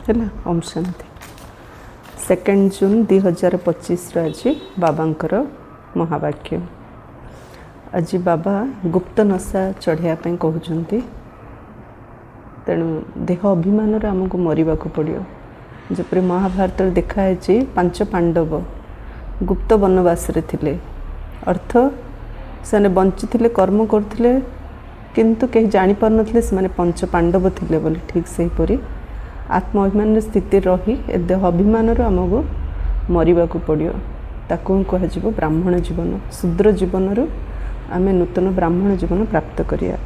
है। ओम शांति। 2 जून 2025 आज बाबांकर महावाक्य। आज बाबा गुप्त नशा चढ़ाई कहते, तेणु देह अभिमान आमको मरवा पड़ो। जपरी महाभारत देखाई 5 पांडव गुप्त वनवास थे, अर्थ से बंची कर्म करते किंतु कहीं जापर नी से 5 पांडव थे बोली। ठीक से हीपरी आत्म अभिमान स्थिति रही देह अभिमान आमको मरवा पड़ो। ताकू कह ब्राह्मण जीवन, शूद्र जीवन आम नूतन ब्राह्मण जीवन प्राप्त करिया।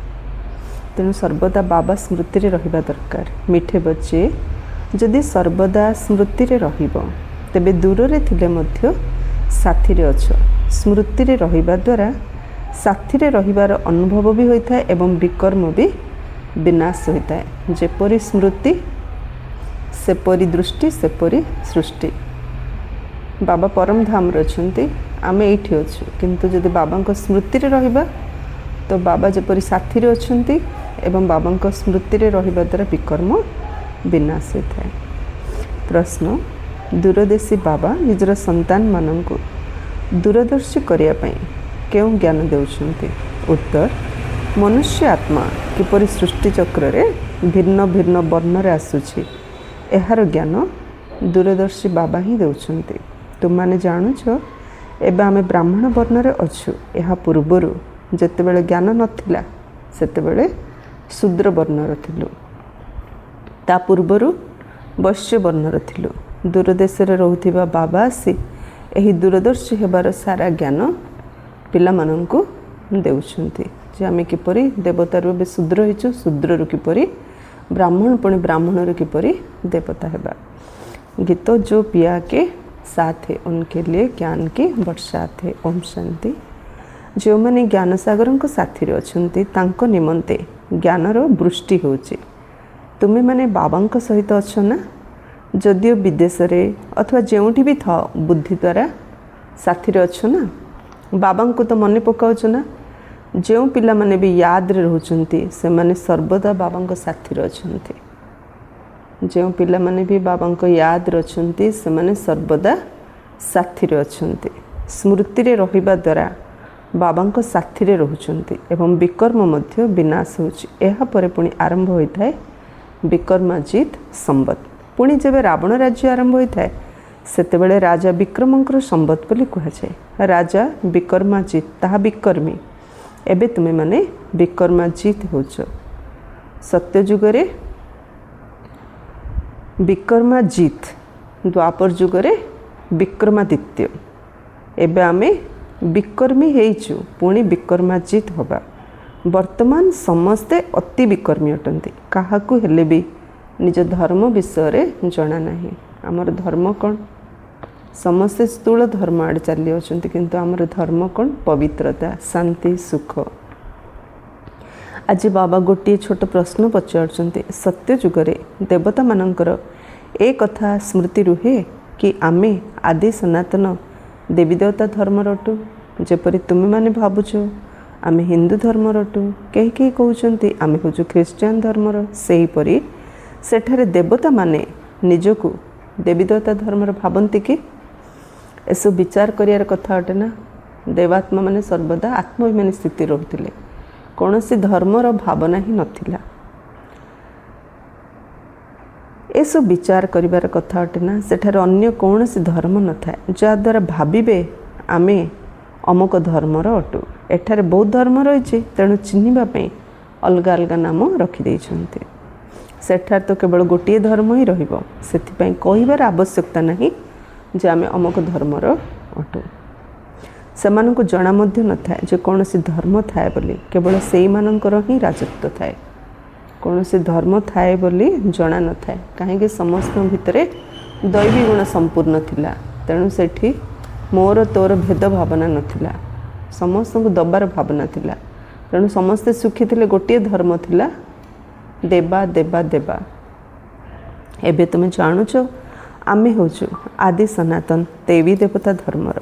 तेणु सर्वदा बाबा स्मृति रहिबा दरकार। मिठे बच्चे जदि सर्वदा स्मृति रहिबो तेबे दूर रे थिले मध्य साथी रे अछ। स्मृति रहिबा द्वारा साथी रे रहिबार अनुभव भी होता है एवं विकर्म भी विनाश होता है। जेपरी स्मृति सेपरी दृष्टि सेपरी सृष्टि। बाबा परम धाम रचंती, आमे एठी अछु, किंतु जदि बाबा स्मृति रहिबा तो बाबा जेपरी साथी रे अछंती एवं बाबा स्मृति रहिबा द्वारा विकर्म विनाश होता है। प्रश्न, दूरदेशी बाबा निजर संतान माननकु दूरदर्शी करिया पई केउ ज्ञान देउछंती? उत्तर, मनुष्य आत्मा किपरि सृष्टि चक्र रे भिन्न भिन्न वर्ण रे आसुछि एहार ज्ञान दूरदर्शी बाबा ही देउछंती। तुम माने जानुछ एबे आमे ब्राह्मण वर्ण रे अछु। एहा पूर्वरु जेतेबेले ज्ञान नथिला सेतेबेले शूद्र वर्ण रे थिलु, ता पूर्वरु वैश्य वर्ण रे थिलु। दूरदेश रे रहुथिबा बाबा आसी एही दूरदर्शी हेबार सारा ज्ञान पिला माननकु देउछंती जे आमे किपरि देवता रू शूद्र हिचु, शूद्र रू किपरि ब्राह्मण, पुणी ब्राह्मण रू किपरि देवता हेबा। गीत जो पिया के साथ है उनके लिए ज्ञान की बरसात है। ओम शांति। जो मैंने ज्ञान सागर को साथी रे अछंती तांको निमंते ज्ञानर वृष्टि होची। तुमे माने बाबा सहित अछ ना, जदियो विदेश रे अथवा जेउठी भी था बुद्धि द्वारा साथी रे अछ ना, बाबा को तो मन पकाउछ ना। जो पिला माने भी याद रे रहउचंती से माने सर्वदा बाबा साथी रे अछंती। जो पिला माने भी बाबा याद रे अछंती से माने सर्वदा साथी रे अछंती। स्मृति रे रहिबा द्वारा बाबा साथी रे रहउचंती एवं विकर्म मध्य विनाश होची। एहा परे पुणी आरंभ होता है विकर्माजित संवत। पुणी जब रावण राज्य आरंभ होता है सेतेबेले राजा विक्रमंकर संवत बोली कहुए। राजा विकर्माजित ताहा विकर्मी। एबे तुमे माने विकर्माजित होच। सत्ययुगरे विकर्माजित, द्वापर जुगरे विक्रमादित्य। एबे आमे विकर्मी हेइचु, पुणी विकर्माजित होबा। वर्तमान समस्ते अति विकर्मी अटंती। काहाकू हेले भी निज धर्म विषय रे जणा नाही। आमर धर्म कौन? समस्ते स्थूल धर्म आड़े चली अछंती, किंतु आमर धर्म कौन? पवित्रता, शांति, सुख। आज बाबा गोटे छोट प्रश्न पचारुचंती। सत्य जुगरे देवता मानकर ए कथा स्मृति रुहे कि आमे आदि सनातन देवी देवता धर्म रटू? जेपरी तुमे माने भावुछ आमे हिंदू धर्म रटू, कहीं कहीं कहउचंती आमे होचु ख्रिस्टियन धर्मर। सेहीपरि सेठारे देवता माने निजकू देवी देवता धर्मर भावंती कि? एसब विचार करियार कथा अटे ना। देवात्मा माने सर्वदा आत्मअभिमानी स्थिति रहुथिले, कौनसी धर्मर भावना ही नथिला। एसब विचार करिवार कथा अटे ना। सेठारे अन्य कौनसी धर्म न थाए जा द्वारा भाबिबे आमे अमुक धर्मर अटू। एठारे बहुत धर्म रही, तेणु चिन्हिबा पई अलगा अलगा नाम रखी देइछन्ते। सेठार तो केवल गोटे धर्म ही रहिबो, सेथिपई कहिबार आवश्यकता नहीं जे आमे अमुक धर्मर अटू। सेमानंकु जणा मध्य न थाए जे कौनसी धर्म थाए बोली, केवल सेई मानंकर ही राजत्व थाए। कौनसी धर्म थाए बोली जणा न थाए, काहेकि समस्त भितरे दैवी गुण संपूर्ण थिला। तेणु सेठी मोर तोर भेद भावना नथिला, समस्त को दबार भावना थिला। तेणु समस्ते सुखी थिले, गोटे धर्म थिला देवा देवा देवा। एबे तुमे जानुछ आमे होचु आदि सनातन देवी देवता धर्मर।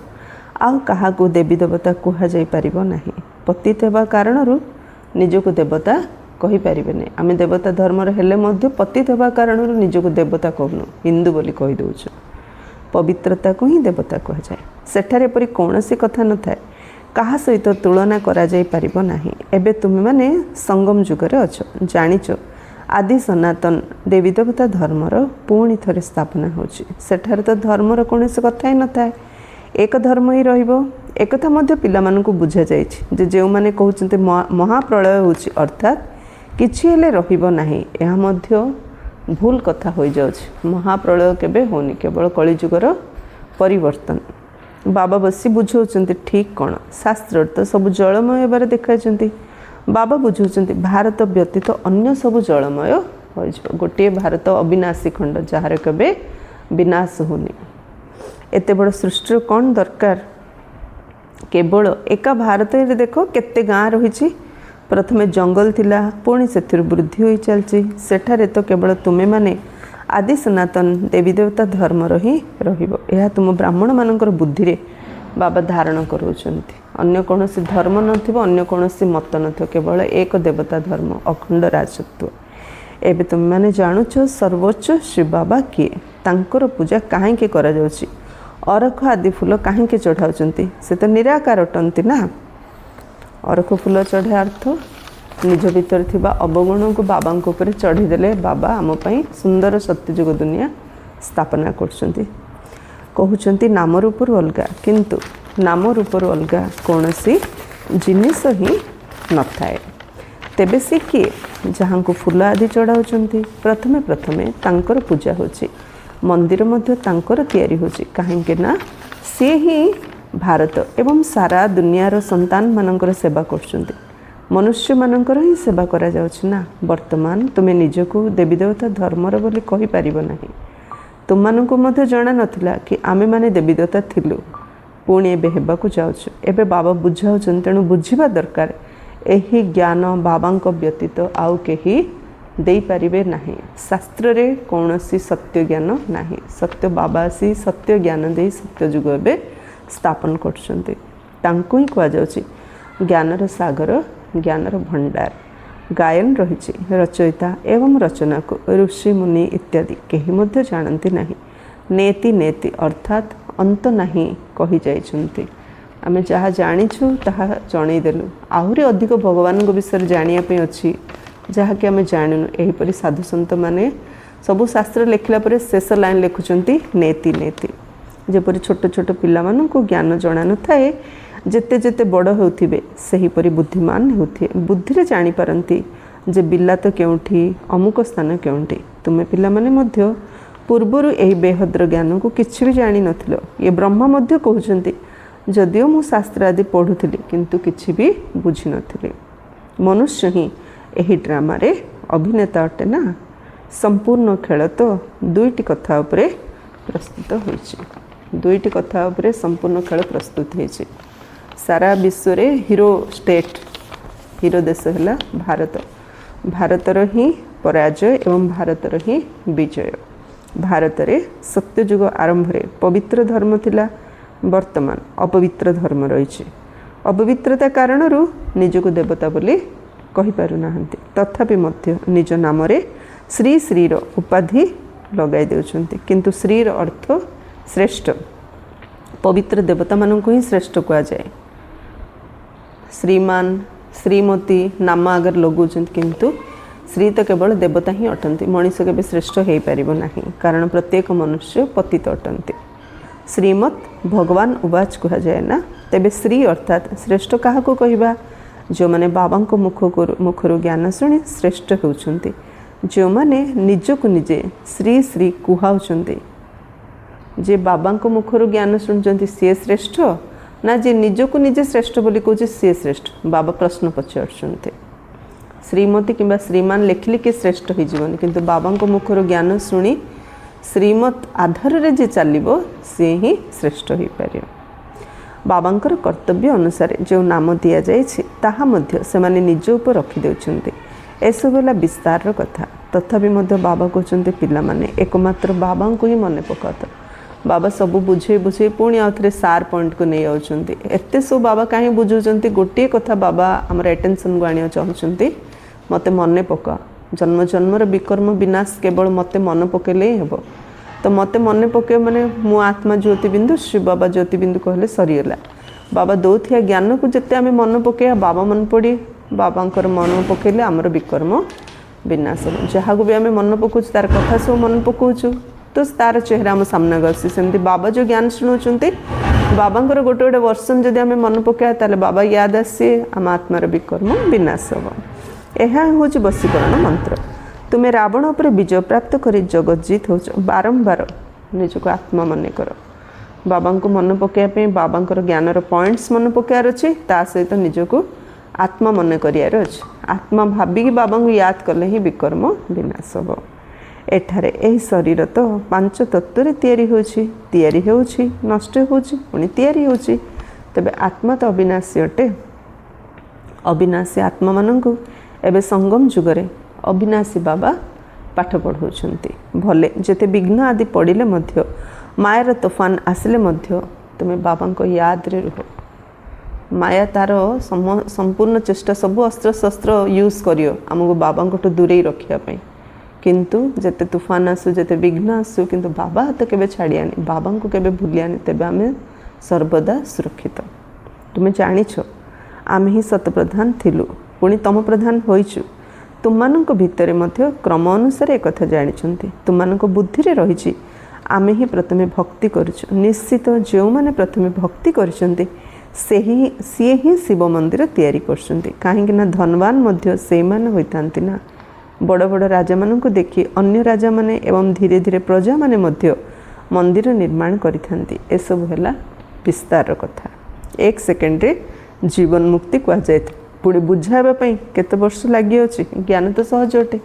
आउ काहाकू देवी देवता कहा जाई परिबो नाही। पतित हेबा कारणरू निजको देवता कहीपरें आम देवता धर्मर हेले पतित होगा कारण निजक देवता कहूनु हिंदू बोली कहीदे पवित्रता को ही देवता कह जाए सेठार एपरी कौन सी कथा न थाए कहा सहित तुलना करा जाई परिबो नाही। एबे तुम माने संगम जुगरे अछ जानिच आदि सनातन देवी देवता धर्मर पुणी थरे स्थापना होची सेठार तो धर्मर कौन सी कथा ही न थाए एक धर्म ही रहिबो एकथा मध्य पिला मानकु बुझा जाइछि जे जेउ माने कहउचंते महाप्रलय होची अर्थात किछि हेले रहिबो नाही एहा मध्य भूल कथा हो जाउछि महाप्रलय केबे होनी केवल कलिजुगर परिवर्तन बाबा बसी बुझाउछन्ति ठीक कौन शास्त्र तो सब जलमय बारे देखाइछन्ति बाबा बुझाउछन्ति भारत व्यतीत अन्य सब जलमय हो गोटे भारत अविनाशी खंड जहार केबे विनाश होनी एते बड़ सृष्टि कौन दरकार केवल एका भारत देख केते गाँ रही प्रथमे जंगल थिला पुणी से वृद्धि हो चलती सेठारे तो केवल तुमे माने आदि सनातन देवी देवता धर्मर ही रहिबो यह तुम ब्राह्मण मानकर बुद्धि रे बाबा धारण करोचंती अन्य कौन धर्म नथिबो अन्य कौन मत नथिबो केवल एक देवता धर्म अखंड राजत्व एबे तुम माने जानुछ सर्वोच्च शिव बाबा किए तांकर पूजा काहेकि करा जाउछि अरख आदि फूल काहेकि चढ़ाउचंती से तो निराकार अटंती ना अरख फूल चढ़ा अर्थ निज भीतर थिबा अवगुण को बाबा ऊपर चढ़ीदेले बाबा आम पई सुंदर सत्यजुग दुनिया स्थापना करछंती कहउचंती नाम रूपर अलगा किंतु नाम रूपर अलगा कौनसी जिनिस ही न थाए तेबे से किए जहाँ को फूल आदि चढ़ाउचंती प्रथमे प्रथमे तांकर पूजा होची मंदिर मध्य तांकर तैयारी होची काहेकि ना से ही भारत एवं सारा दुनियार संतान मानकर सेवा करछंती मनुष्य मानकर ही सेवा करा जाउछि ना वर्तमान तुमे निजको देवी देवता धर्मर बोली कहि परिबो नाही तुम मानकु मध्य जणा नथिला कि आमे माने देवी देवता थिलु पुणी एबे हेबाकु जाउछु एबे बाबा बुझाउछन तेणु बुझिबा दरकार एही ज्ञान बाबांक व्यतीत आउ केही देई परिबे नाही शास्त्र रे कौनसी सत्य ज्ञान नाही सत्य बाबा सी सत्य ज्ञान दे सत्य जुग एबे स्थापन करछंती तांकु ही कहा जाउछि ज्ञानर सागर ज्ञानर भंडार गायन रही रचयिता एवं रचना को ऋषि मुनि इत्यादि कहीं मध्य जानती नहीं नेति नेति अर्थात अंत नहीं कही जाइछन्ति आमे जहाँ जानिछु ताहा जणैदेलु आहुरी अधिक भगवान विषय जानिया पे अछि जहाँ कि आमे जानिनु एहीपरि साधु संत माने सबु शास्त्र लेखिला परे शेष लाइन लिखुचन्ति नेति नेति जेपरि छोट छोट पिला मानकु ज्ञान जणा न थाए जेते जेते बड़ होथिबे सही परि बुद्धिमान होथि बुद्धि रे जानि पारंती जे बिल्ला तो केउठी अमुक स्थान केउठी तुमे पिला माने मध्य पूर्वरु एही बेहद्र ज्ञान को किछि भी जानि नथिलो ये ब्रह्मा मध्य कहउचंती जदियो मु शास्त्र आदि पढुथिली किंतु किछि भी बुझि नथिली मनुष्य ही एही ड्रामा रे अभिनेता अटे ना संपूर्ण खेल तो दुईटी कथा उपरे प्रस्तुत होइछि दुईटी कथा उपरे संपूर्ण खेल प्रस्तुत होइछि सारा विश्व रे हीरो स्टेट हीरो देश है भारत भारतर ही पराजय एवं भारतर ही विजय भारत रे सत्ययुग आरंभ रे पवित्र धर्म थिला वर्तमान अपवित्र धर्म रही अपवित्रता कारण निजको देवता बोली कहि पारु नाहंती तथापि मध्य निज नाम रे श्री श्री रो उपाधि लगाई देउछंती किंतु श्री रो अर्थ श्रेष्ठ पवित्र देवता मानक ही श्रेष्ठ कहा जाए श्रीमान श्रीमती नाम अगर लगुचन किंतु श्री तो केवल देवता ही अटंती मनीष के श्रेष्ठ हो पारिबो नाही कारण प्रत्येक मनुष्य पतित अटंती श्रीमत भगवान उवाच कहा जाए ना तेबे श्री अर्थात श्रेष्ठ क्या को कहबा जो माने बाबा को मुखर ज्ञान शुणी श्रेष्ठ होउछंती जो माने निज को निजे श्री श्री कुहाउछंती जे बाबा को मुखर ज्ञान शुणुचंती सी श्रेष्ठ ना जे निज को निजे श्रेष्ठ बोली कहूँ सी श्रेष्ठ बाबा प्रश्न पचारुंते श्रीमती किंबा श्रीमान लिखिले कि श्रेष्ठ हो जीवन किंतु बाबा को मुखर ज्ञान शुणी श्रीमत आधार रे जे चलिबो से ही श्रेष्ठ हो पारे बाबांकर कर्तव्य अनुसार जो नाम दिया जाइछि ताहा मध्य से माने निज ऊपर रखी देउछन्ते एसब है विस्तार कथा तथापि मध्य बाबा कहते पिला माने एकमात्र बाबा को ही मन पकात बाबा सबू बुझे बुझे पुणी आउ थे सार पॉइंट को नहीं आउछन्ते एते सब बाबा कहीं बुझुचन्ते गोटे कथा बाबा हमर अटेंशन को आनिया चाहुचन्ते मते मन पका जन्म जन्मर विकर्म विनाश केवल मते मन पकेले ही हेब तो मते मन पके माने मु आत्मा ज्योतिबिंदु शिव बाबा ज्योतिबिंदु कहले सरीगला बाबा दौथिया ज्ञान को जिते आम मन पके बाबा मन पड़ी बाबांकर मन पकेले आमर विकर्म विनाश जहाँ को भी आम मन पकाउछु तार कथा सब मन पकाउछु तो तार चेहरा आम सामना गसी सेमती बाबा जो ज्ञान शुणुचंती बाबांकर गोटे गोटे वर्षन जदि आम मन पकाया ताले बाबा याद आसी आम आत्मार विकर्म विनाश हम यह हूँ वशीकरण मंत्र तुम्हें रावण उपर विजय प्राप्त कर जगतजीत हो बारंबार निजक आत्मा मन कर बाबा को मन पकाइए बाबांकर ज्ञानर पॉइंट्स मन पकायार अच्छे ता सहित निजक आत्मा मन करार अच्छे आत्मा भाविकी बाबा को याद कले ही विकर्म विनाश हम एठारे एही शरीर तो 5 तत्व तैयारी होछि नष्ट होछि पुणी तैयारी होछि तबे आत्मा तो अविनाशी अटे अविनाशी आत्मा मानंकु एबे संगम जुगरे अविनाशी बाबा पाठ पढ़ाउछंती भले जेते विघ्न आदि पड़िले मध्य मायार तूफान आसिले मध्य तुमे बाबा को याद रे रहो माया तार संपूर्ण चेष्टा सब अस्त्र शस्त्र यूज करियो आमको बाबा को दूरे रखिया पई किंतु जेते तूफान आसु जेते विघ्न आसु किंतु बाबा हाथ केबे छाड़ियानी बाबा को केबे भूलियानी तेबे आमे सर्वदा सुरक्षित तुमे जानिछ आमे ही सतप्रधान थिलु पुणी तम प्रधान होइछु तुमମାନଙ୍କ ଭିତରେ ମଧ୍ୟ क्रम अनुसार एक कथा जानिछंती तुमମାନଙ୍କ बुद्धि रे रहिछि आमे ही प्रथमे भक्ति करूछु निश्चित जो माने प्रथमे भक्ति करिसंती सी ही शिव मंदिर तैयारी करछंती काहे कि ना धनवान मध्य से मान होइतांती ना बड़ बड़ राजा माननको देखि अन्य राजा माने एवं धीरे धीरे प्रजा माने मध्य मंदिर निर्माण करिथांती ए सब हैला विस्तार कथा एक सेकेंड रे जीवन मुक्ति कह जाय पुणी बुझाइबा पई केते वर्ष लागि अछि ज्ञान तो सहज अटे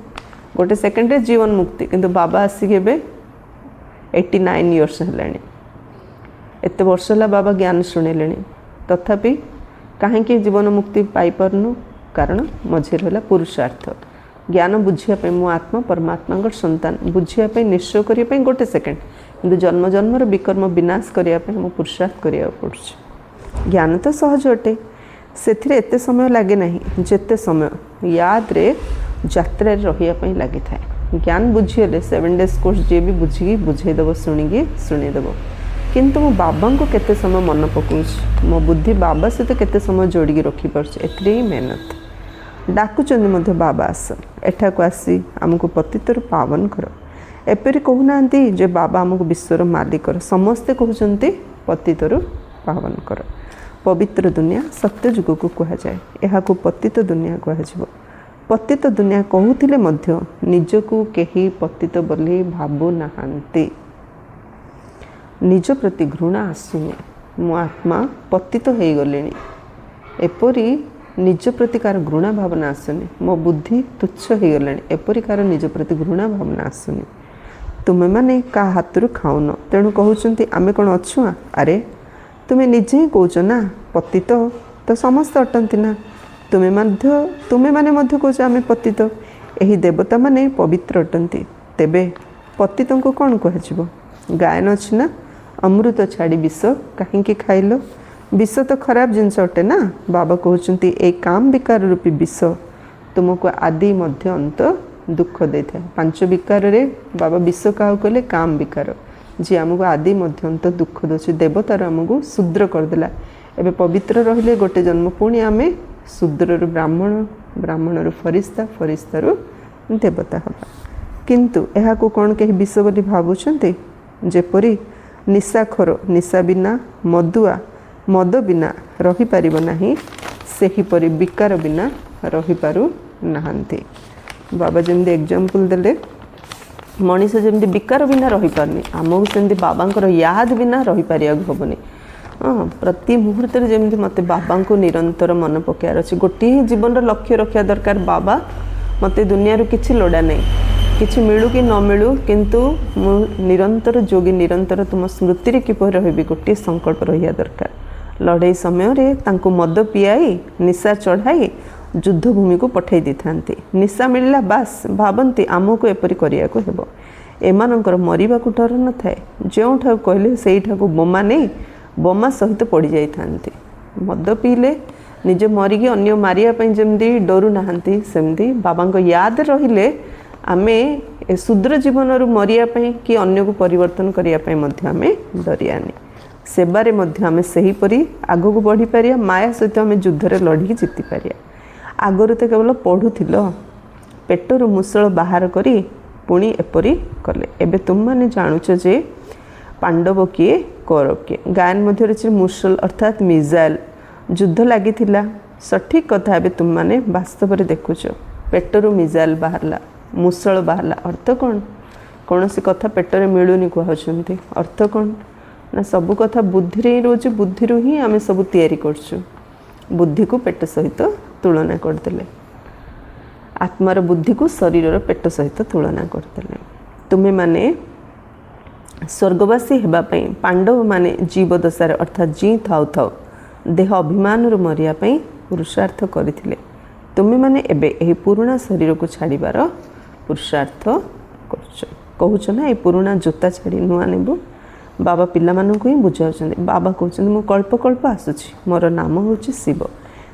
गोटे सेकेंड रे जीवन मुक्ति किंतु बाबा आसी केबे 89 इयर्स हेलानी एते वर्ष ला बाबा ज्ञान शुणिलेनी तथापि कहीं जीवन मुक्ति पाई परनु कारण मझे रहा पुरुषार्थ ज्ञान बुझिया पे मु आत्मा परमात्मा संतान बुझिया पे निश्चय करिया पे गोटे सेकेंड किंतु जन्म जन्मर विकर्म विनाश करिया पे मु पुरुषार्थ करिया पड़ुछि ज्ञान तो सहज अटे सेथिरे एते समय लागे नहीं जेते समय याद रे यात्रा रहिया पे लागि थाए ज्ञान बुझिले 7 डेज कोर्स जे भी बुझी बुझे देबो सुनी देबो किंतु मो बाबा को केते समय मन पकाउछि मो बुद्धि बाबा से तो केते समय जोड़ी रखी परछि एतरे ही मेहनत डाकुचंदी मध्य बाबा आस एठा को आसी हमको पतितर पावन कर एपरि कहूनांती जे बाबा हमको विश्वर मालिक कर समस्ते कहउचंती पतितर पावन कर पवित्र दुनिया सत्य जुग को कहा जाए यह को पतित दुनिया कह पतित दुनिया कहूथिले मध्य निजको केही पतित बोली भाबु नाहांती निज प्रति घृणा आसुनी मो आत्मा पतित हो गलेनी एपरी निज प्रति कार घृणा भावना आसुनी मो बुद्धि तुच्छ हो गलानी एपरी कार निज प्रति घृणा भावना आसुनी तुमे माने का हाथरू खाउन तेणु कहउचंती आमे कोन अछुआ अरे तुमे निजे ही कहउच ना पतित तो समस्त अटंती ना तुमे माने मध्य कहउच आमे पतित एही देवता माने पवित्र अटंती तेबे पतित को कौन कहजिबो गायन अछि ना अमृत छाड़ी विष कहीं खाइल विष तो खराब जिनस अटे ना बाबा कहते ए काम विकार रूपी विष तुमको आदि मध्य अंत दुख दे था 5 विकार रे बाबा विष क्या कहले काम विकार जी आमको आदि मध्य अंत दुख दे देवतार आमको शूद्र करदेला एबे पवित्र रहिले गोटे जन्म पुणी आमे शूद्र ब्राह्मण ब्राह्मण फरिस्ता फरिस्तार देवता हवा किंतु यह को कौन कहीं विष बोली भावुंट जेपरी निशाखोर निशा बिना मदुआ मद बिना रही पारिबो नाही सेहीपरि विकार बिना रही पारु नाहांती बाबा जमदी एग्जांपल देले मनीष जमदी विकार बिना रही पारनी आमको सेमदी बाबांकर याद बिना रही पारिया हबनी प्रति मुहूर्त जमदी मते बाबा को निरंतर मन पकायार अछि गोटे जीवन लक्ष्य रखिया दरकार बाबा मते दुनिया रो किछि लोड़ा नहीं किछि मिलू कि न मिलू किंतु निरंतर जोगी निरंतर तुम स्मृति रे किपर रहिबी गोटे संकल्प रहिया दरकार लड़ाई समय रे तांको मद पियाई निशा चढ़ाई युद्ध भूमि को पठाई दिथांती निशा मिलला बास भाबंती आमको एपरी करिया को हेबो एमानकर मरिबा को डर न थाए जेउठा कहले सेइठा को बोमा नहीं बोमा सहित पड़ी जाई थांती मद पीले निजे मरिकी अन्य मारिया जमती डरू नाहंती सेमती बाबा याद रहिले आमे ए शुद्र जीवन रु मरिया कि अन्य को परिवर्तन करने आमे डरियानी सेबारे आमे सही परी आगो को बढ़ी पारिया माया सहित आमे युद्ध लड़ी जीति पारिया। आगरु तो केवल पढ़ुथिल पेटरु मुसळ बाहर करी पुणी एपरी कले एबे तुम माने जानुछ जे पांडव किए कौरव किए गायन मध्य मुसल अर्थात मिजाइल युद्ध लगी सठिक कथा एबे तुम माने वास्तव में देखुच पेटरु मिजाइल बाहरला मुसळ बाहरला अर्थ कौन कौन सी कथा पेटरे मिलूनी कहते अर्थ कौन ना सबू कथा बुद्धि रे रोज बुद्धि ही आमे सब तैयारी करछु बुद्धि को पेट सहित तुलना करदेले आत्मार बुद्धि को शरीर पेट सहित तुलना करदेले तुम्हें माने स्वर्गवासी हेबापई पांडव माने जीव दशार अर्थात जी थाउ थाउ देह अभिमान रु मरिया पई पुरुषार्थ करथिले तुम्हें माने एबे एही पुराना शरीर को छाड़ीबार पुरुषार्थ करछ कहूछ ना ए पुराना जोता छाड़ी नुआ नेबु बाबा पिला मानकु ही बुझाउछन बाबा कहउछन मु कल्प कल्प आसुछि मोर नाम होछि शिव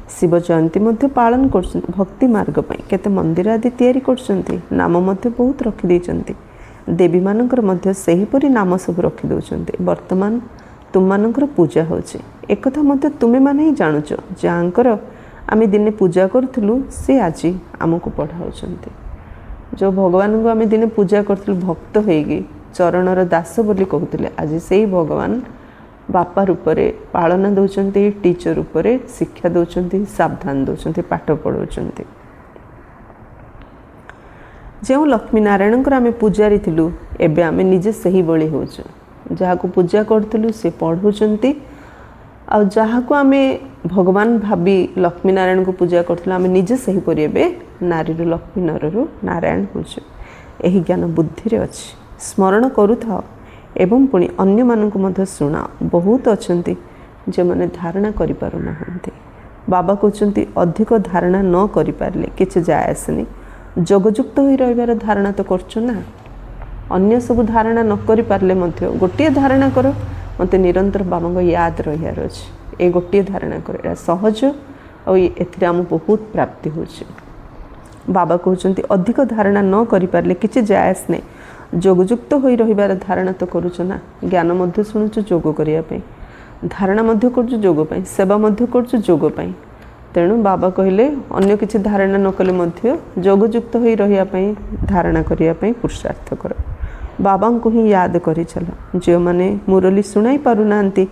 शिव जयंती मध्य पालन कर भक्ति मार्ग पई केते मंदिर आदि तैयारी करछन्ती नाम मध्य बहुत रखि दैछन्ती देवी मानकर मध्य सही परी नाम सब रखि दउछन्ती वर्तमान तुम मानकर पूजा होछि एक कथा मध्य तुमे माने ही जानुछ जानकर आमे दिने पूजा करथलु से आजी हमकु पढाउछन्ती जो भगवान को आमे दिने पूजा करथलु भक्त होइगी चरणर दास बोली कहते आज से भगवान बापा रूप में पालना दौरान टीचर रूप में शिक्षा दौरान सावधान दौरान पाठ पढ़ाऊँ जो लक्ष्मी नारायण आम पूजारी थिलु एबे आमे निजे सही बळी होछु जहाँ को पूजा करथलु से पढ़ाउछन्ती आ जहाँ को आमे भगवान भाभी लक्ष्मी नारायण को पूजा करथलु आमे निजे सही परि एबे नारी रु लक्ष्मी नररु नारायण होछु एही ज्ञान बुद्धि रे अछि स्मरण करूथाओ एवं पुणी अन्य मानक मध्य शुणाओ बहुत अच्छी जो मैंने धारणा करि पारु नाहंती बाबा कहते अधिक धारणा न करि पारले किछि जाय आसनी जोगयुक्त होई रहिबार धारणा तो करछु ना अन्य सब धारणा न करि पारले मध्य गोटे धारणा कर मते निरंतर बाबा को याद रहियार अछि ए गोटे धारणा कर एटा सहज और एथिरे हम बहुत प्राप्ति होछि बाबा कहते अधिक धारणा न करि पारले किछि जाय आसनी जोगयुक्त होई रहिबार धारणा तो करूछ ना ज्ञान मध्य शुणुछ जोग करिया पे धारणा मध्य करूछ जोग पे सेवा मध्य करूछ जोग पे तेणु बाबा कहले अन्य किछि धारणा न कले मध्य जोगयुक्त होई रहिया पे धारणा करिया पे पुरुषार्थ कर बाबा को ही याद करि चलो जो माने मुरली सुनाई पारु नांती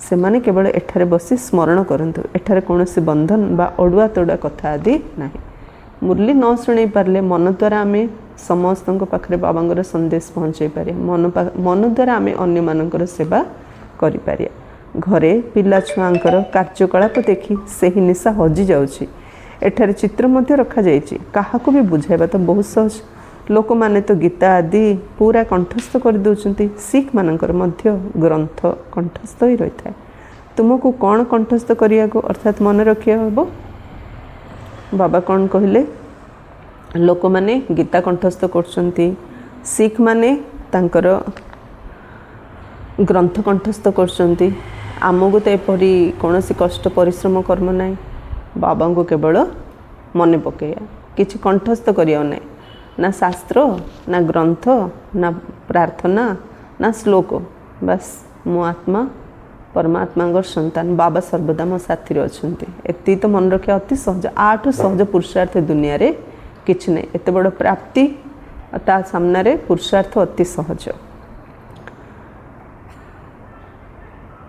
से माने केवल एठारे बसी स्मरण करंतु एठारे कोनोसी बंधन बा अडुआ तोडा कथा आदि नाही मुरली न शुणी पारे मन द्वारा आम समस्त पाखे बाबा संदेश पहुँचे पारे मन द्वारा आम अन्य मानकर सेवा करें घरे पिला छुआंकर कार्यकलाप देखी से ही निशा हजि जाउछि एठारे चित्र मध्य रखा जाइछि काहाको भी बुझाइबा तो बहुत सहज लोक माने तो गीता आदि पूरा कंठस्थ कर दउछन्ति सिख मानकर मध्य ग्रंथ कंठस्थ ही रही है तुमको कौन कंठस्थ करिया को अर्थात मन रखिया हबो बाबा कौन कहले लोक माने गीता कंठस्थ करछन्ति सिख माने तांकर ग्रंथ कंठस्थ करछन्ति आमको तो एपरी कौन सी कष्ट परिश्रम कर्म नाई बाबा को केवल मन पकैया किछि कंठस्थ करिया नाई ना शास्त्र ना ग्रंथ ना प्रार्थना ना श्लोक बस मो आत्मा परमात्मा संतान बाबा सर्वदा मो साथी अच्छे एति तो मन रखा अति सहज आठ सहज पुरुषार्थ दुनिया रे किछि नहीं एत बड़ प्राप्ति ता सामना रे पुरुषार्थ अति सहज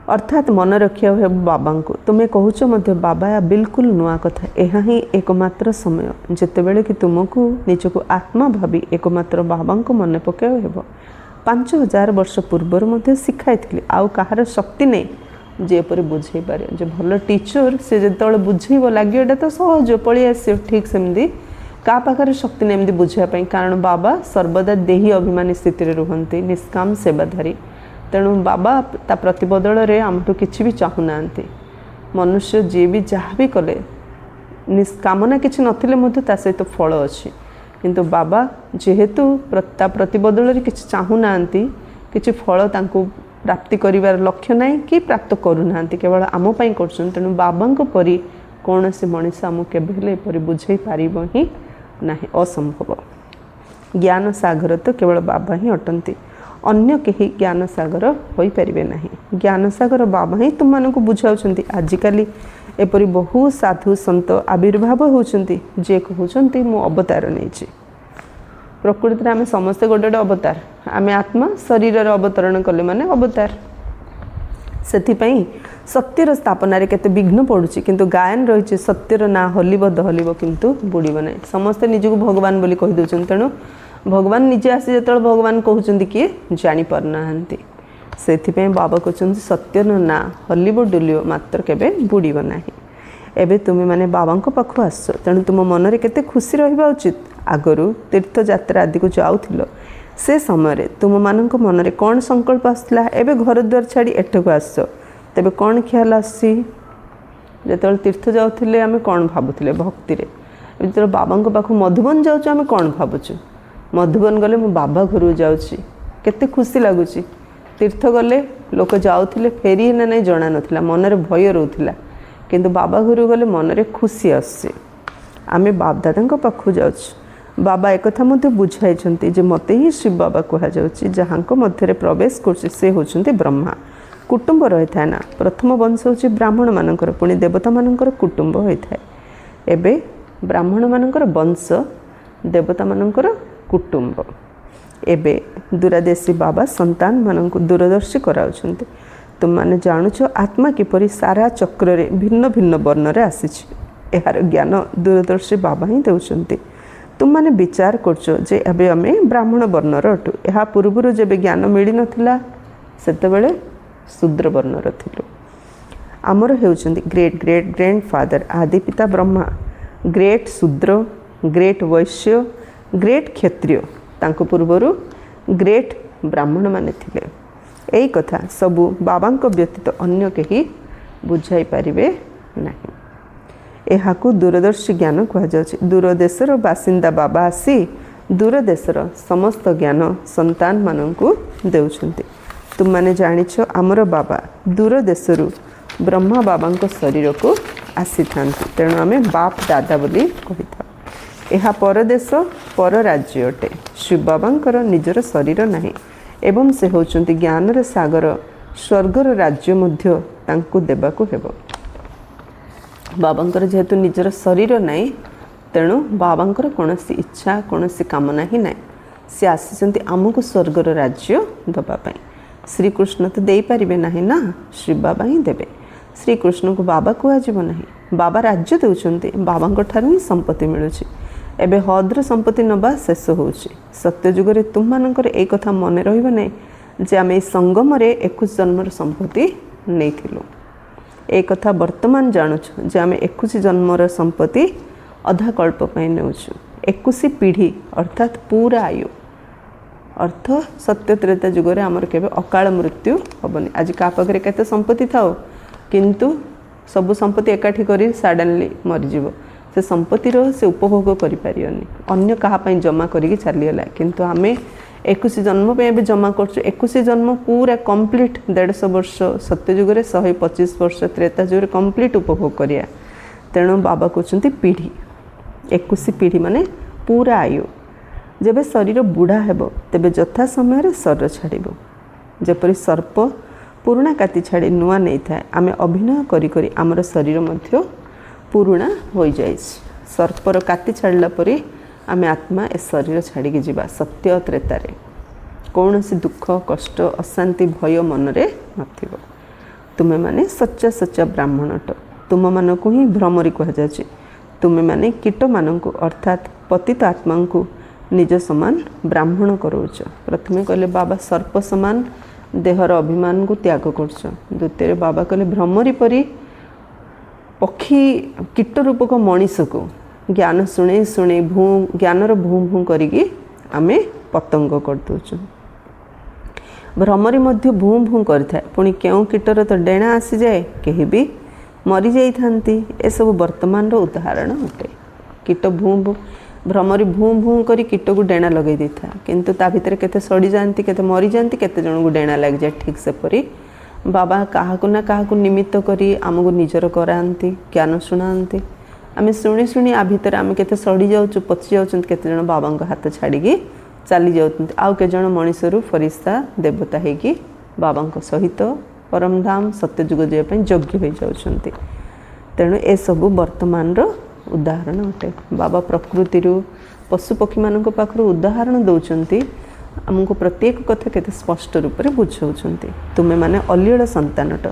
अर्थात मन रखिया हुए बाबा को तुम्हें कहूच मध्य बाबा या बिल्कुल नुआ कथा यह ही एकमात्र समय जितेबले कि तुमको निजको आत्मा भावी एकमात्र बाबा को मन पकाइब हेब 5000 वर्ष पूर्वर मध्य शिखाई आउ कहार शक्ति नहीं जेपरी बुझे पारे जो भल टीचर से जो बुझेब लगे एटा तो सहज पलि आस ठीक सेमती का पाखर शक्ति नहीं एमती बुझापी कारण बाबा सर्वदा देही अभिमानी स्थित रुहंती निष्काम सेवाधारी तेणु बाबा ता प्रतिबदल रे आमठू किछि भी चाहूना मनुष्य जी भी जहाँ भी कले निष्कामना किछि नथिले मध्य ता सहित फल अच्छी किंतु बाबा जेहेतु ता प्रतिबदल रे किछि चाहूना किछि फल तांको प्राप्ति करिवार लक्ष्य नहीं कि प्राप्त करूना केवल आम पाई करछन तेणु बाबा को परी कौन से मनीष आमको केबे हेले एपरि बुझे पारिबो ही नाही, असंभव। ज्ञान सागर तो केवल बाबा ही अटंती, अन्य कहीं ज्ञान सागर हो पारे ना। ज्ञान सागर बाबा ही तुम मानक बुझाऊँच। आजिकल एपरी बहु साधु सन्त आविर्भाव होती जे कहते मु अवतार नहीं। प्रकृति में आम समस्ते गोटे गोटे अवतार, आम आत्मा शरीर अवतरण कले माने अवतार। से सत्यर स्थापन केते विघ्न पड़ुछि, किंतु गायन रही सत्यर ना हलिब दहलिब किंतु बुड़ीब ना। समस्ते निजक भगवान बोली कहि दउछन, तेणु भगवान निजे आसी जो भगवान कहते किए जापर ना। से बाबा कहते सत्यर ना हलिब डुलिब मात्र केबे बुड़ीब ना। एबे तुम माने बाबा पाख आस, तेणु तुम मन में केते खुशी रहिबा उचित। आगरू तीर्थ यात्रा आदि को जाऊथिलो से समय तुम मानक मन में कौन संकल्प आसला, एबे घर द्वार छाड़ी एठक आस, तेबे कौन ख्याल आसी? जो तीर्थ जाऊे आम कौन भावुले भक्ति जो बाबा पाख मधुबन जाऊँ आम कौन भावुँ? मधुबन गले मु बाबा घर जाऊँगी, केते खुशी लगुच। तीर्थ गले लोक जाऊे फेरी ना नहीं जना नाला, मनरे भय रोला, किंतु बाबा घर गले मनरे खुशी आस। आम बाप दादा पाख जाऊँ, बाबा एक कथा मते बुझाइछन्ति जे मते ही शिव बाबा कहा जाउछि, जहांको मध्यरे प्रवेश करछि से होछन्ति ब्रह्मा। कुटुंब रही था ना, प्रथम वंश होछि ब्राह्मण मानकर, पुणी देवता मानकर कुटुंब होता है। एबे ब्राह्मण मानकर वंश, देवता मानकर कुटुंब। एबे दूरदेशी बाबा संतान मानक दूरदर्शी कराउछन्ति। तुम माने जानुछ आत्मा किपरि सारा चक्र रे भिन्न भिन्न वर्ण रे आसीछि, एहार ज्ञान दूरदर्शी बाबा ही देउछन्ति। तुम माने विचार करछो जे एबे आमे ब्राह्मण वर्णर अटु, एहा पूर्वरु जेबे ज्ञान मिली नथिला सेतेबेले शूद्र वर्णर थिलु। आमर हेउछन्ति ग्रेट ग्रेट ग्रैंड फादर आदि पिता ब्रह्मा, ग्रेट शूद्र, ग्रेट वैश्य, ग्रेट क्षत्रिय, तांको पूर्वरु ग्रेट ब्राह्मण माने थिले। एई कथा सबु बाबांको व्यतीत अन्य केही बुझाई पारिबे नाही। एहाकू दूरदर्शी ज्ञान कहुच्छे। दूरदेशर बासिंदा बाबा आसी दूरदेशर समस्त ज्ञान संतान मानकू देउछन्ति। तुम माने जानिछ आमर बाबा दूरदेशरु ब्रह्मा बाबांको शरीर को आसी थांती, तेणु आमे बाप दादा बोली कहिथा। एहा परदेश पर राज्य अटे, शिव बाबांकर निजर शरीर नाही एवं से होचन्ति ज्ञानर सागर, स्वर्गर राज्य मध्य तांकू देबाकू हेबो। बाबांकर जेहेतु निजर शरीर नाई, तेणु बाबांकर कौनसी इच्छा कौनसी कामना ही नाई। सी आसीचंती आमको स्वर्गर राज्य दबापाई। श्रीकृष्ण तो दे पारिबे नाही ना, श्री बाबा ही देबे। श्रीकृष्ण को बाबा कुहाजिबो नाही, बाबा राज्य देउछंती, बाबांको ठारु ही संपत्ति मिलुछि। एबे हद्र संपत्ति नबा शेष होउछि। सत्य जुगरे तुम मानकर ए कथा मने रहिबो नै जे आमे संगम रे 21 जन्मर संपत्ति नैथिलु। एक कथा वर्तमान जानुछु जे आमे 21 जन्मर संपत्ति अधा कल्प पई नेउछु। 21 पीढ़ी अर्थात पूरा आयु, अर्थ सत्य त्रेता जुगरे आमर केबे अकाल मृत्यु हबनी। आज का पाखरे केते संपत्ति थाओ, किंतु सब संपत्ति एकाठी करी सडनली मरि जीवो, से संपत्तिर से उपभोग करि पारियोनी, अन्य कहा पई जमा करिके चलीगला। किंतु आमे 21 जन्म पे भी जमा कर। 21 जन्म पूरा कंप्लीट 150 वर्ष सत्य जुगरे, 125 वर्ष त्रेता जुगरे कंप्लीट उपभोग करिया। तेणु बाबा कहते पीढ़ी 21 पीढ़ी माने पूरा आयु। जब शरीर बुढ़ा हेबो तेबे जथा समय शरीर छाड़िबो। जेपरि सर्प पुराणा काति छाड़ी नुआ नहीं थाए, आमे अभिनय करी करी आमर शरीर मध्य पुराणा हो जाए। सर्पर काति छाड़ला परे आमे आत्मा ए शरीर छाड़ी जीवा। सत्य त्रेतारे कौन सी दुख कष्ट अशांति भय मनरे नथिबो। तुमे माने सच्चा सच्चा ब्राह्मण अट। तुम मान को ही भ्रमरी कह जाए। तुमे माने कीट मानक अर्थात पतित आत्मा को निज समान ब्राह्मण करोच। प्रथमे कहले बाबा सर्प समान देहर अभिमान को त्याग करछ। द्वितीय बाबा कहले भ्रमरी परी पक्षी कीट रूपक मनीष को ज्ञान शुणे शुणे भू ज्ञानर भू भू करिकी आमे पतंग कर दउछु। भ्रमरी मध्य भू भू करिथाय, पुणी केउ कीटर तो डेणा आसी जाए, केही भी मरी जाई थांती। ए सब वर्तमान रो उदाहरण अटे। कीट भू भू भ्रमरी भू भू करी कीट को डेणा लगे देता, किंतु ता भितर केते सड़ी जानती, केते मरी जानती, केते जन को डेणा लग जाए। ठीक से परी बाबा काहाकु ना काहाकु निमित्त करी आमको निजर करांती ज्ञान शुणाती आम शुणी शुणी आ भितर आम केते सड़ी जाऊँ पचि जाऊँ केते जन बाबा हाथ छाड़ी चली जाऊँ आउ के जन मनीषरू फरिश्ता देवता होगी बाबा सहित परमधाम सत्यजुग जावाई योग्य हो जाउछंती। तेणु ए सबु वर्तमान उदाहरण अटे। बाबा प्रकृति पशुपक्षी मान पाखर उदाहरण दौरान आमको प्रत्येक कथा केते स्पष्ट रूप से बुझाऊँच। तुम्हें माने अलियड़ संतानट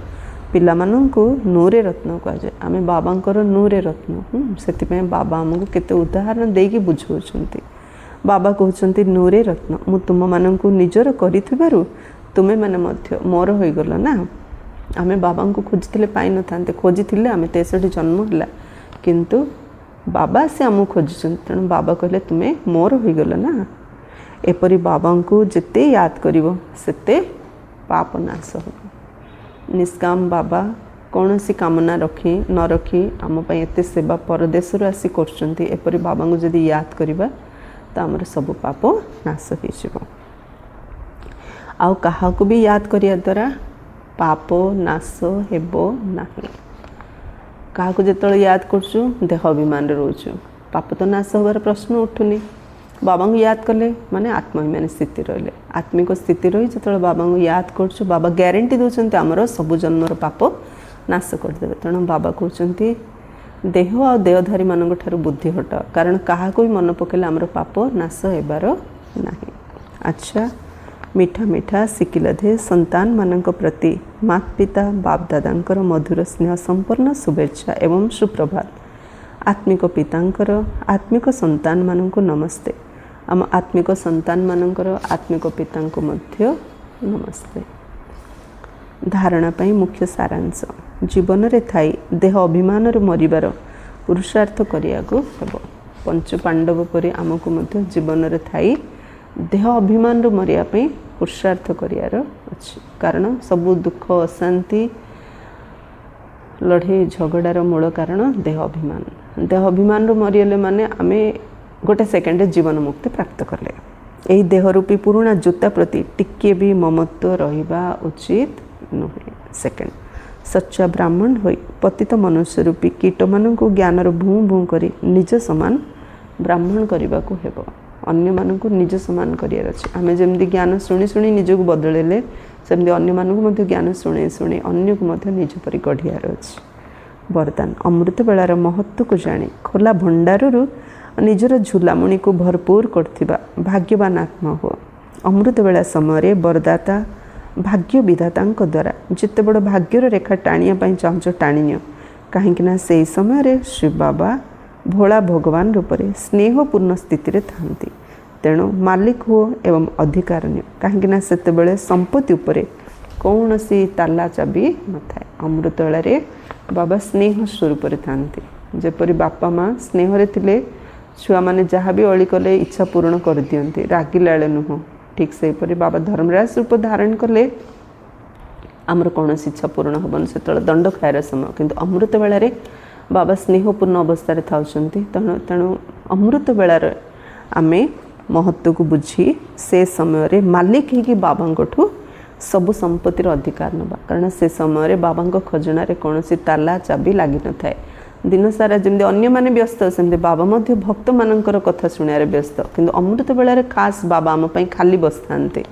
पिला माननकु नूरे रत्न कहुए आम बाबांकर नूरे रत्न से बाबा आमको केते उदाहरण देकी बुझाऊँच। बाबा कहते नूरे रत्न मु तुम माननकु निजर करिथिबारु तुम्हें माने मध्य मोर हो गल ना। आम बाबा को खोजी पाई न था खोजी आम 63 जन्म है किंतु बाबा से आम खोजुं तेणु बाबा कहले तुम्हें मोर हो गल ना। एपरी बाबा को जिते याद करिवो सेते पाप नाश हो। निष्काम बाबा कौन सी कामना रखी न रखी आम एते सेवा परदेश आसी करछंती। एपरी बाबा को जदि याद करिबा तो आमर सब पाप नाश हो। आउ काहाकू भी याद करिया द्वारा पाप नाश हेबो नाही। काहाकू जेतळे याद करछु देह अभिमान रोचु पाप तो नाश होबार प्रश्न उठुनी। बाबा को याद कले माने आत्माभिमान स्थिति रहिले आत्मिक स्थिति रही जो बाबा को याद करछु बाबा ग्यारंटी दउछन्ते हमर सब जन्मर पाप नाश कर देबे। तेणु बाबा कहउछन्ते देह आ देहधारी मानक ठारू बुद्धि हट कारण काहाकू भी मन पकेले हमर पाप नाश हेबार नाही। अच्छा मीठा मीठा सिकिलधे संतान मानक प्रति माता पिता बाप दादांकर मधुर स्नेह संपन्न शुभेच्छा एवं सुप्रभात। आत्मिक पितांकर आत्मिक संतान मानक नमस्ते। आम आत्मिक संतान मानकर आत्मिक पिता को मध्य नमस्ते। धारणा पाई मुख्य सारांश जीवन रे थाई देह अभिमान मरिबार पुरुषार्थ करिया को हेबो। पंच पांडव परि आमको मध्य जीवन रे थाई देह अभिमान मरिया पे पुरुषार्थ करियार अछि। कारण सबु दुख अशांति लड़े झगड़ार मूल कारण देह अभिमान। देह अभिमान मरिगले माने आमे गोटे सेकेंड जीवन मुक्ति प्राप्त कले। यही देह रूपी पुराणा जोता प्रति टिके भी ममत्व रहिबा उचित नुहे। सेकेंड सच्चा ब्राह्मण होई पतित मनुष्य रूपी कीट मानक ज्ञानर भूँ भूँ करी निज समान ब्राह्मण करने को हेबो। अन्य मानक निज समान करियार अछि। आमे जेमदी ज्ञान शुणी शुणी निज को बदलेले सेमदी अन्य मानक मध्य ज्ञान शुणे शुणे अन्य को मध्य निज परि गढ़ियार अछि। वरदान अमृत बेलार महत्व को जानी खोला भंडाररू निजर झुलामुणी को भरपूर करथिबा भाग्यवान आत्मा हो। अमृत बेला समय वरदाता भाग्य विधातांक द्वारा जिते बड़ भाग्यर रेखा टाणिया पाई चाहूच टाणिनियो कहीं से समय श्री बाबा भोला भगवान रूप से स्नेहपूर्ण स्थिति रे थांती। तेणु मालिक हो एवं अधिकार नियो कहीं से संपत्ति उपरे कौन सी ताला चाबी न थाए। अमृत बेला बाबा स्नेह स्वरूप थांती। जेपरी बापा माँ स्नेह थिले छुआ मैंने जहाँ भी अली कले इच्छा पूर्ण कर दियंती रागिला नुह। ठीक से बाबा धर्मराज रूप धारण कले आमर कौन इच्छा पूर्ण हेबन से दंड खायर समय किंतु अमृत बेलार बाबा स्नेहपूर्ण अवस्था था। तेणु अमृत बेलार आमे महत्व को बुझी से समय मालिक ही बाबा सबु संपत्तिर अधिकार नवा। कारण से समय बाबा खजना कौन सी ताला चाबी लगी न थाए। दिन सारा जमी अन्य माने व्यस्त सेमती बाबा मध्य भक्त मानकर कथा शुणारे व्यस्त किंतु अमृत बेलार खास बाबा आम खाली बस थांते।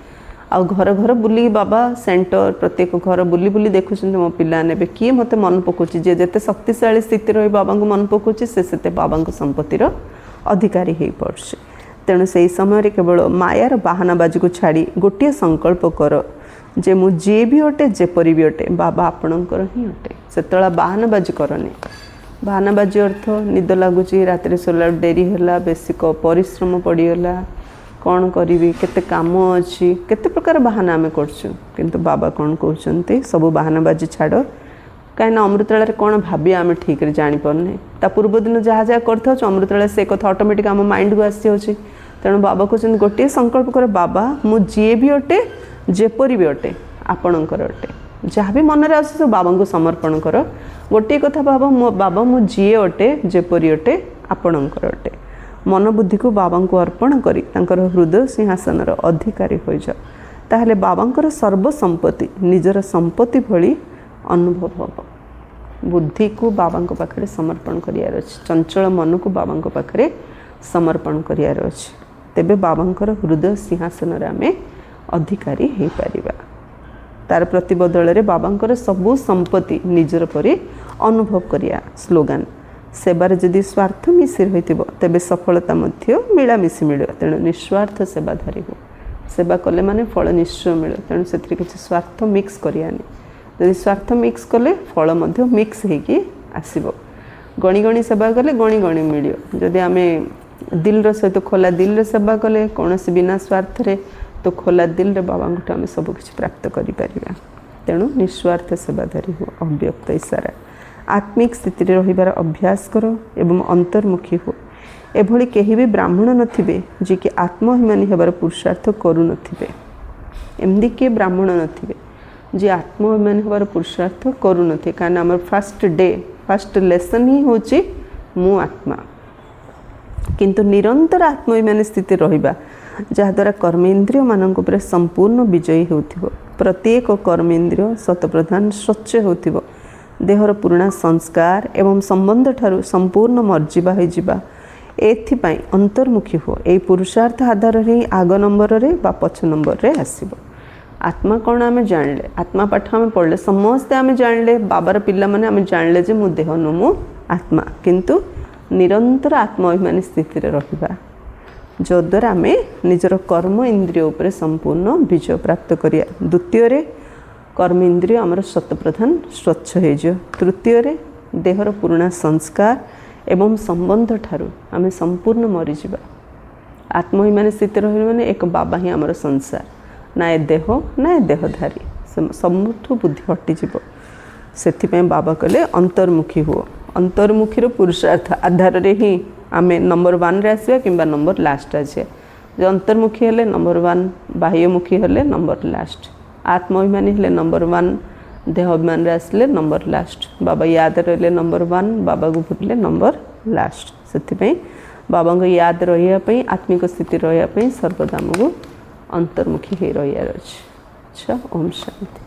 आ घर घर बुली बाबा सेंटर प्रत्येक घर बुली बुली देखुं मो पिला ने किए मत मन पकाउछि जे जेते शक्तिशाली स्थिति रही बाबा को मन पकाउछि से बाबा संपत्तिर अधिकारी हो पड़े। तेणु से समय केवल मायार बाहानाबाजी को छाड़ी गोटे संकल्प कर जे मु जे भी अटे जेपरी भी अटे बाबा आपणकर ही अटे। से बाहानाबाजी करनी। बाहानाबाजी अर्थ निद लगुच रात सोला डेरी है बेसिक परिश्रम पड़गला कौन करी केते काम अच्छी केते प्रकार बाहाना आम कर बाबा कौन कहते सब बाहानाबाजी छाड़ कहीं अमृतला कौन भावी आम ठीक रे जानी पारने ता पूर्व दिन जहाँ जहाँ कर अमृतला से कथा ऑटोमेटिक आम माइंड को आसी जाऊँगी। तेणु बाबा कहते गोटे संकल्प कर बाबा मु जी भी अटे जेपरी भी अटे आपणकर अटे जहाँ भी मन में आस बाबा को समर्पण कर। गोटे कथा बाबा मु जी अटे जेपरी अटे आपणकर अटे। मन बुद्धि को बाबा को अर्पण करी हृदय सिंहासन अधिकारी हो जाओ। ताहले बाबांकर सर्वसंपत्ति निजर संपत्ति भली अनुभव हम। बुद्धि को बाबा पाखे समर्पण करार अच्छे, चंचल मन को बाबा पाखे समर्पण करार अच्छे, तेबे बाबांकर हृदय सिंहासन आम अधिकारी हो पारिबा। तार प्रतिबदल रे बाबांकर सबु संपत्ति निजर परि अनुभव करिया। स्लोगान सेवार जदि स्वार्थ मिसी रही तेबे सफलता मध्य मिलामिशी मिले। तेणु निस्वार्थ सेवाधारी हो, सेवा कले माने फल निश्चय मिले। तेणु से किसी स्वार्थ मिक्स करियानी, जदि स्वार्थ मिक्स कले फल मध्य मिक्स होगी आसब। गणी गणी सेवा कले गणी गणी मिल। जदि आम दिल सहित खोला दिल सेवा कले कौन बिना स्वार्थ रे तो खोला दिल रे बाबा आम सबकि प्राप्त करिपारिबा। तेणु निस्वार्थ सेवाधारी हो, अव्यक्त इशारा आत्मिक स्थिति रे रहिबार अभ्यास करो एवं अंतर्मुखी हो। एभली केही भी ब्राह्मण नथिबे जे कि आत्माभिमानी हेबार पुरुषार्थ करू नथिबे। एमदी के ब्राह्मण नथिबे जे आत्माभिमानी हेबार पुरुषार्थ करू नथिबे, कारण हमर फर्स्ट लेसन ही होची मु आत्मा। किंतु निरंतर आत्माभिमानी स्थिति रहिबा जहाद्वारा कर्मेन्द्रिय मानक उपरे संपूर्ण विजयी होथिबो। प्रत्येक कर्मेन्द्रिय शतप्रधान स्वच्छ होथिबो। देहर पुराणा संस्कार एवं संबंध ठारू संपूर्ण मर्जीवा हो जिबा। एथिपाई अंतर्मुखी हो। ए पुरुषार्थ आधार रे आग नंबर रे बा पछ नंबर रे आसीबो। आत्मा कौन आम जानले, आत्मा पाठ आम पढ़ले समस्ते आम जानले, बाबार पिला माने आम जानले जे मु देह नु मु आत्मा। किंतु निरंतर आत्माभिमानी स्थिति रे रहिबा जद्वारा आम निजर कर्म इंद्रिय उपरे संपूर्ण विजय प्राप्त करिया। द्वितीय रे कर्म इंद्रिय आमर शतप्रधान स्वच्छ हो। तृतीय रे देहर पुराणा संस्कार एवं संबंध ठारू आम संपूर्ण मरीजा। आत्माभिमानी स्थिति रही माने एक बाबा ही आमर संसार, ना ए देह ना ए देहधारी, सबुठू बुद्धि हटिଯିव। से बाबा कहले अंतर्मुखी हो। अंतर्मुखी पुरुषार्थ आधार रे ही आम नंबर 1 रे आसवा कि नंबर लास्ट आसे। जो अंतर्मुखी हेले नंबर 1, बाह्यमुखी हेले नंबर लास्ट, आत्माभिमानी हेले नंबर 1, देहाभिमान रे आसले नंबर लास्ट, बाबा याद रहिले नंबर 1, बाबा को भूलिले नंबर लास्ट। से बाबा को याद रही आत्मिक स्थिति रही सर्वदा आमको अंतर्मुखी हो रही। अच्छा, ओम शांति।